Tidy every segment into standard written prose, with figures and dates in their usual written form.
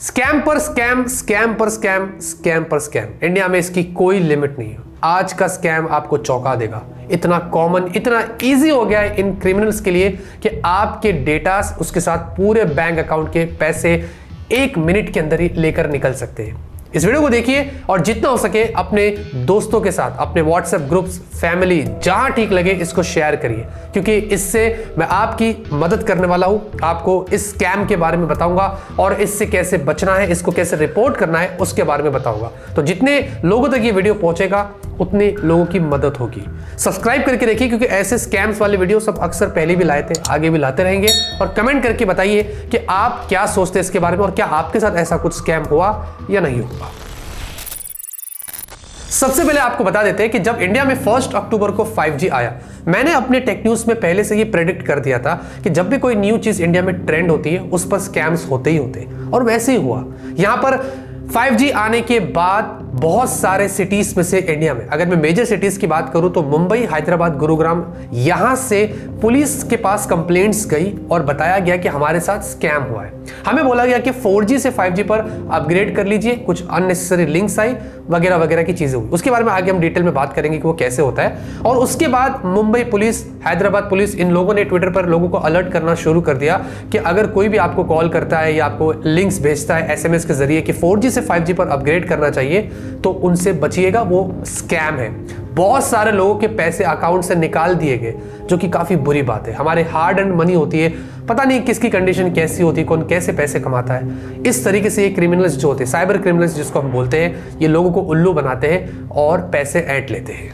Scam पर scam, scam पर scam, scam पर स्कैम। इंडिया में इसकी कोई लिमिट नहीं है। आज का स्कैम आपको चौंका देगा। इतना कॉमन, इतना इजी हो गया है इन क्रिमिनल्स के लिए कि आपके डेटा, उसके साथ पूरे बैंक अकाउंट के पैसे 1 मिनट के अंदर ही लेकर निकल सकते हैं। इस वीडियो को देखिए और जितना हो सके अपने दोस्तों के साथ, अपने व्हाट्सएप ग्रुप्स, फैमिली, जहां ठीक लगे इसको शेयर करिए, क्योंकि इससे मैं आपकी मदद करने वाला हूं। आपको इस स्कैम के बारे में बताऊंगा और इससे कैसे बचना है, इसको कैसे रिपोर्ट करना है उसके बारे में बताऊंगा। तो जितने लोगों तक ये वीडियो पहुंचेगा उतने लोगों की मदद होगी। सब्सक्राइब करके देखिए, क्योंकि ऐसे स्कैम्स वाले वीडियो सब अक्सर पहले भी लाए थे, आगे भी लाते रहेंगे। और कमेंट करके बताइए कि आप क्या सोचते हैं इसके बारे में और क्या आपके साथ ऐसा कुछ स्कैम हुआ या नहीं हुआ। सबसे पहले आपको बता देते हैं कि जब इंडिया में 1 अक्टूबर को 5G आया, मैंने अपने टेक न्यूज में पहले से ये प्रेडिक्ट कर दिया था कि जब भी कोई न्यू चीज इंडिया में ट्रेंड होती है उस पर स्कैम्स होते ही होते हैं। और वैसे ही हुआ। यहां पर 5G आने के बाद बहुत सारे सिटीज में से इंडिया में, अगर मैं मेजर सिटीज की बात करूं तो मुंबई, हैदराबाद, गुरुग्राम, यहां से पुलिस के पास कंप्लेंट्स गई और बताया गया कि हमारे साथ स्कैम हुआ है। हमें बोला गया कि 4G से 5G पर अपग्रेड कर लीजिए, कुछ अननेसेसरी लिंक्स आई वगैरह वगैरह की चीजें हुई। उसके बारे में आगे हम डिटेल में बात करेंगे कि वो कैसे होता है। और उसके बाद मुंबई पुलिस, हैदराबाद पुलिस, इन लोगों ने ट्विटर पर लोगों को अलर्ट करना शुरू कर दिया कि अगर कोई भी आपको कॉल करता है या आपको लिंक्स भेजता है SMS के जरिए कि 4G से 5G पर अपग्रेड करना चाहिए, तो उनसे बचिएगा, वो स्कैम है। बहुत सारे लोगों के पैसे अकाउंट से निकाल दिए गए, जो कि काफी बुरी बात है। हमारे हार्ड एंड मनी होती है, पता नहीं किसकी कंडीशन कैसी होती है, कौन कैसे पैसे कमाता है। इस तरीके से ये क्रिमिनल्स जो होते हैं, साइबर क्रिमिनल्स जिसको हम बोलते हैं, ये लोगों को उल्लू बनाते हैं और पैसे ऐंठ लेते हैं।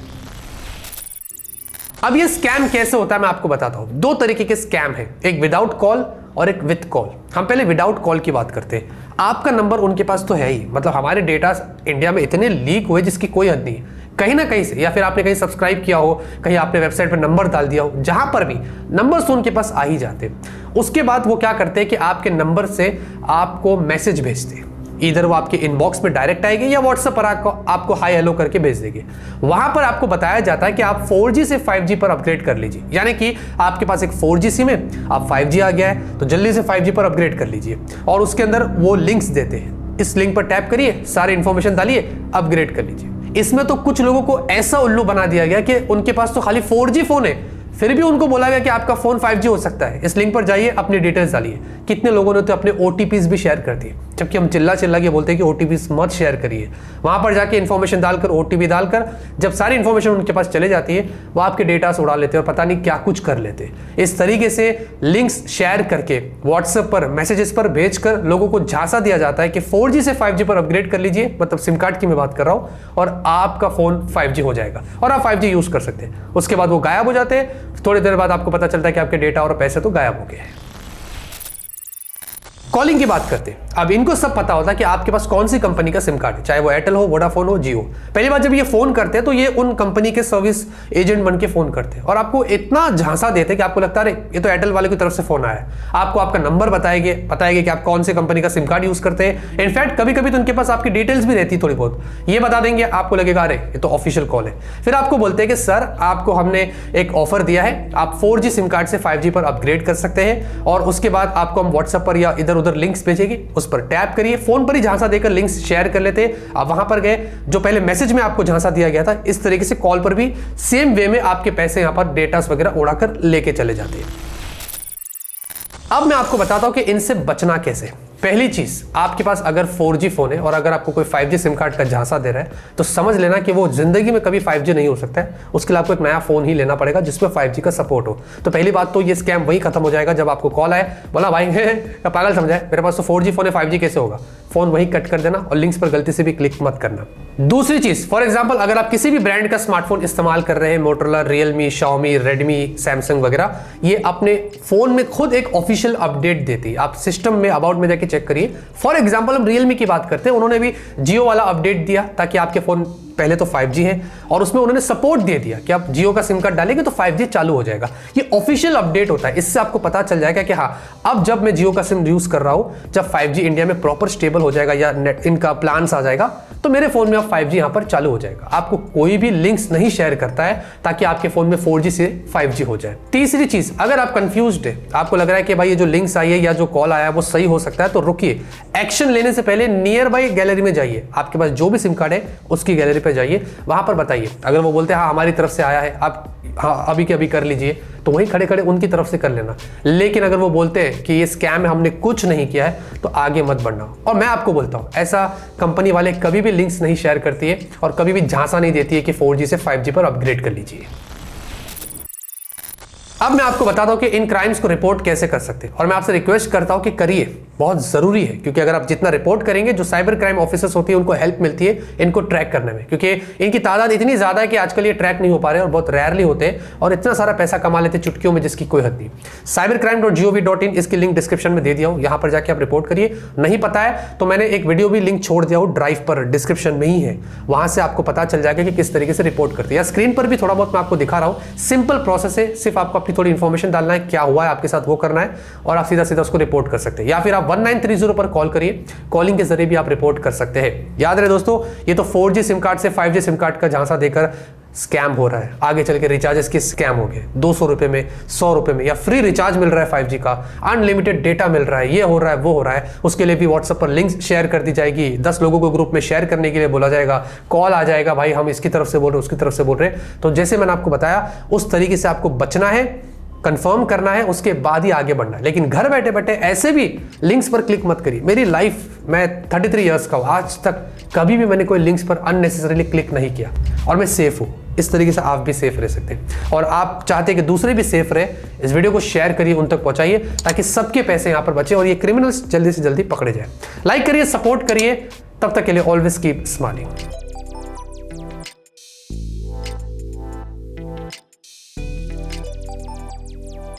अब ये स्कैम कैसे होता है मैं आपको बताता हूं। 2 तरीके के स्कैम है, एक विदाउट कॉल और एक विद कॉल। हम पहले विदाउट कॉल की बात करते हैं। आपका नंबर उनके पास तो है ही, मतलब हमारे डेटा इंडिया में इतने लीक हुए जिसकी कोई हद नहीं, कहीं ना कहीं से, या फिर आपने कहीं सब्सक्राइब किया हो, कहीं आपने वेबसाइट पर नंबर डाल दिया हो, जहां पर भी नंबर तो उनके पास आ ही जाते। उसके बाद वो क्या करते हैं कि आपके नंबर से आपको मैसेज भेजते हैं। इधर वो आपके इनबॉक्स में डायरेक्ट आएगी या व्हाट्सएप पर आपको हाई हेलो करके भेज देंगे। वहां पर आपको बताया जाता है कि आप 4G से 5G पर अपग्रेड कर लीजिए, यानी कि आपके पास एक 4G सिम है, अब 5G आ गया है तो जल्दी से 5G पर अपग्रेड कर लीजिए। और उसके अंदर वो लिंक्स देते हैं, इस लिंक पर टैप करिए, सारी इंफॉर्मेशन डालिए, अपग्रेड कर लीजिए। इसमें तो कुछ लोगों को ऐसा उल्लू बना दिया गया कि उनके पास तो खाली 4G फोन है, फिर भी उनको बोला गया कि आपका फोन 5G हो सकता है, इस लिंक पर जाइए, अपनी डिटेल्स डालिए। कितने लोगों ने तो अपने OTPs भी शेयर कर दिए, जबकि हम चिल्ला चिल्ला के बोलते हैं कि OTPs मत शेयर करिए। वहां पर जाके इन्फॉर्मेशन डालकर, OTP डालकर, जब सारी इन्फॉर्मेशन उनके पास चले जाती है, वो आपके डेटा उड़ा लेते हैं और पता नहीं क्या कुछ कर लेते हैं। इस तरीके से लिंक्स शेयर करके व्हाट्सएप पर, मैसेजेस पर भेजकर लोगों को झांसा दिया जाता है कि 4G से 5G पर अपग्रेड कर लीजिए, मतलब सिम कार्ड की मैं बात कर रहा हूं, और आपका फोन 5G हो जाएगा और आप 5G यूज कर सकते हैं। उसके बाद वो गायब हो जाते हैं। थोड़ी देर बाद आपको पता चलता है कि आपके डेटा और पैसे तो गायब हो गए हैं। कॉलिंग की बात करते हैं। अब इनको सब पता होता है कि आपके पास कौन सी कंपनी का सिम कार्ड है, चाहे वो एयरटेल हो, वोडाफोन हो, जियो। पहली बार जब ये फोन करते हैं तो ये उन कंपनी के सर्विस एजेंट बन के फोन करते हैं और आपको इतना झांसा देते हैं कि आपको लगता है ये तो एयरटेल वाले की तरफ से फोन आया है। आपको आपका नंबर बताएंगे कि आप कौन से कंपनी का सिम कार्ड यूज करते हैं। इनफैक्ट कभी कभी तो उनके पास आपकी डिटेल्स भी रहती है थोड़ी बहुत, ये बता देंगे, आपको लगेगा अरे ये तो ऑफिशियल कॉल है। फिर आपको बोलते हैं कि सर आपको हमने एक ऑफर दिया है, आप 4G सिम कार्ड से 5G पर अपग्रेड कर सकते हैं, और उसके बाद आपको हम व्हाट्सएप पर या इधर उधर लिंक्स भेजेंगे, उस पर टैप करिए। फोन पर ही झांसा देकर लिंक्स शेयर कर लेते हैं। आप वहां पर गए, जो पहले मैसेज में आपको झांसा दिया गया था, इस तरीके से कॉल पर भी सेम वे में आपके पैसे यहां पर डेटास वगैरह उड़ाकर लेके चले जाते हैं। अब मैं आपको बताता हूं कि इनसे बचना कैसे। पहली चीज, आपके पास अगर 4G फोन है और अगर आपको कोई 5G सिम कार्ड का झांसा दे रहा है तो समझ लेना कि वो जिंदगी में कभी 5G नहीं हो सकता है। उसके लिए आपको एक नया फोन ही लेना पड़ेगा जिसमें 5G का सपोर्ट हो। तो पहली बात तो ये स्कैम वही खत्म हो जाएगा जब आपको कॉल आए, बोला भाई क्या पागल समझाए, मेरे पास तो 4G फोन है, 5G कैसे होगा। फोन वही कट कर देना और लिंक्स पर गलती से भी क्लिक मत करना। दूसरी चीज, फॉर एग्जांपल अगर आप किसी भी ब्रांड का स्मार्टफोन इस्तेमाल कर रहे हैं, Motorola, Realme, Xiaomi, Redmi, Samsung वगैरह, ये अपने फोन में खुद एक ऑफिशियल अपडेट देती है। आप सिस्टम में अबाउट में जाके चेक करिए। फॉर एग्जांपल हम रियलमी की बात करते हैं, उन्होंने भी जियो वाला अपडेट दिया ताकि आपके फोन पहले तो 5G है और उसमें उन्होंने सपोर्ट दे दिया कि आप जियो का सिम कार्ड डालेंगे तो 5G चालू हो जाएगा। ये ऑफिशियल अपडेट होता है, इससे आपको पता चल जाएगा कि हाँ अब जब मैं जियो का सिम यूज कर रहा हूं, जब 5G इंडिया में प्रॉपर स्टेबल हो जाएगा या नेट इनका प्लान्स आ जाएगा तो मेरे फोन में अब 5G यहां पर चालू हो जाएगा। आपको कोई भी लिंक्स नहीं शेयर करता है ताकि आपके फोन में 4G से 5G हो जाए। तीसरी चीज, अगर आप कंफ्यूज्ड है, आपको लग रहा है कि भाई ये जो लिंक्स आई है या जो कॉल आया है वो सही हो सकता है, तो रुकिए, एक्शन लेने से पहले नियर बाई गैलरी में जाइए, आपके पास जो भी सिम कार्ड है उसकी गैलरी पे जाइए, वहां पर बताइए। अगर वो बोलते हैं हाँ हमारी तरफ से आया है, आप हाँ अभी के अभी कर लीजिए, तो वहीं खड़े खड़े उनकी तरफ से कर लेना। लेकिन अगर वो बोलते हैं कि ये स्कैम है, हमने कुछ नहीं किया है, तो आगे मत बढ़ना। और मैं आपको बोलता हूं, ऐसा कंपनी वाले कभी भी लिंक्स नहीं शेयर करती है और कभी भी झांसा नहीं देती है कि 4G से 5G पर अपग्रेड कर लीजिए। अब मैं आपको बताता हूं कि इन क्राइम्स को रिपोर्ट कैसे कर सकते हैं, और मैं आपसे रिक्वेस्ट करता हूं कि करिए, बहुत जरूरी है, क्योंकि अगर आप जितना रिपोर्ट करेंगे, जो साइबर क्राइम ऑफिसर्स होती है उनको हेल्प मिलती है इनको ट्रैक करने में, क्योंकि इनकी तादाद इतनी ज्यादा है कि आजकल ये ट्रैक नहीं हो पा रहे और बहुत रेयरली होते हैं और इतना सारा पैसा कमा लेते चुटकियों में जिसकी कोई हद नहीं। cybercrime.gov.in इसकी लिंक डिस्क्रिप्शन में दे दिया हूं, यहां पर जाके आप रिपोर्ट करिए। नहीं पता है तो मैंने एक वीडियो भी लिंक छोड़ दिया हूं ड्राइव पर, डिस्क्रिप्शन में ही है, वहां से आपको पता चल जाएगा कि किस तरीके से रिपोर्ट करते हैं। या स्क्रीन पर भी थोड़ा बहुत मैं आपको दिखा रहा हूं, सिंपल प्रोसेस है, सिर्फ आपको अपनी थोड़ी इंफॉर्मेशन डालना है, क्या हुआ है आपके साथ वो करना है और आप सीधा सीधा उसको रिपोर्ट कर सकते हैं। या फिर आप 1930 पर कॉल करिए, कॉलिंग के जरिए भी आप रिपोर्ट कर सकते हैं। याद रहे दोस्तों, ये तो 4G सिम कार्ड से 5G सिम कार्ड का झांसा देकर स्कैम हो रहा है, आगे चल के रिचार्जेस के स्कैम हो गए, 200 रुपए में, 100 रुपए में, या फ्री रिचार्ज मिल रहा है 5G का, अनलिमिटेड डेटा मिल रहा है, ये हो रहा है वो हो रहा है। उसके लिए भी व्हाट्सएप पर लिंक शेयर कर दी जाएगी, 10 लोगों को ग्रुप में शेयर करने के लिए बोला जाएगा, कॉल आ जाएगा, भाई हम इसकी तरफ से बोल रहे हैं, उसकी तरफ से बोल रहे हैं। तो जैसे मैंने आपको बताया उस तरीके से आपको बचना है, कंफर्म करना है, उसके बाद ही आगे बढ़ना है। लेकिन घर बैठे बैठे ऐसे भी लिंक्स पर क्लिक मत करिए। मेरी लाइफ, मैं 33 इयर्स का हूं, आज तक कभी भी मैंने कोई लिंक्स पर अननेसेसरीली क्लिक नहीं किया और मैं सेफ हूं। इस तरीके से आप भी सेफ रह सकते हैं, और आप चाहते हैं कि दूसरे भी सेफ रहे, इस वीडियो को शेयर करिए, उन तक पहुंचाइए, ताकि सबके पैसे यहां पर बचे और ये क्रिमिनल्स जल्दी से जल्दी पकड़े जाए। लाइक करिए, सपोर्ट करिए, तब तक के लिए ऑलवेज कीप स्माइलिंग।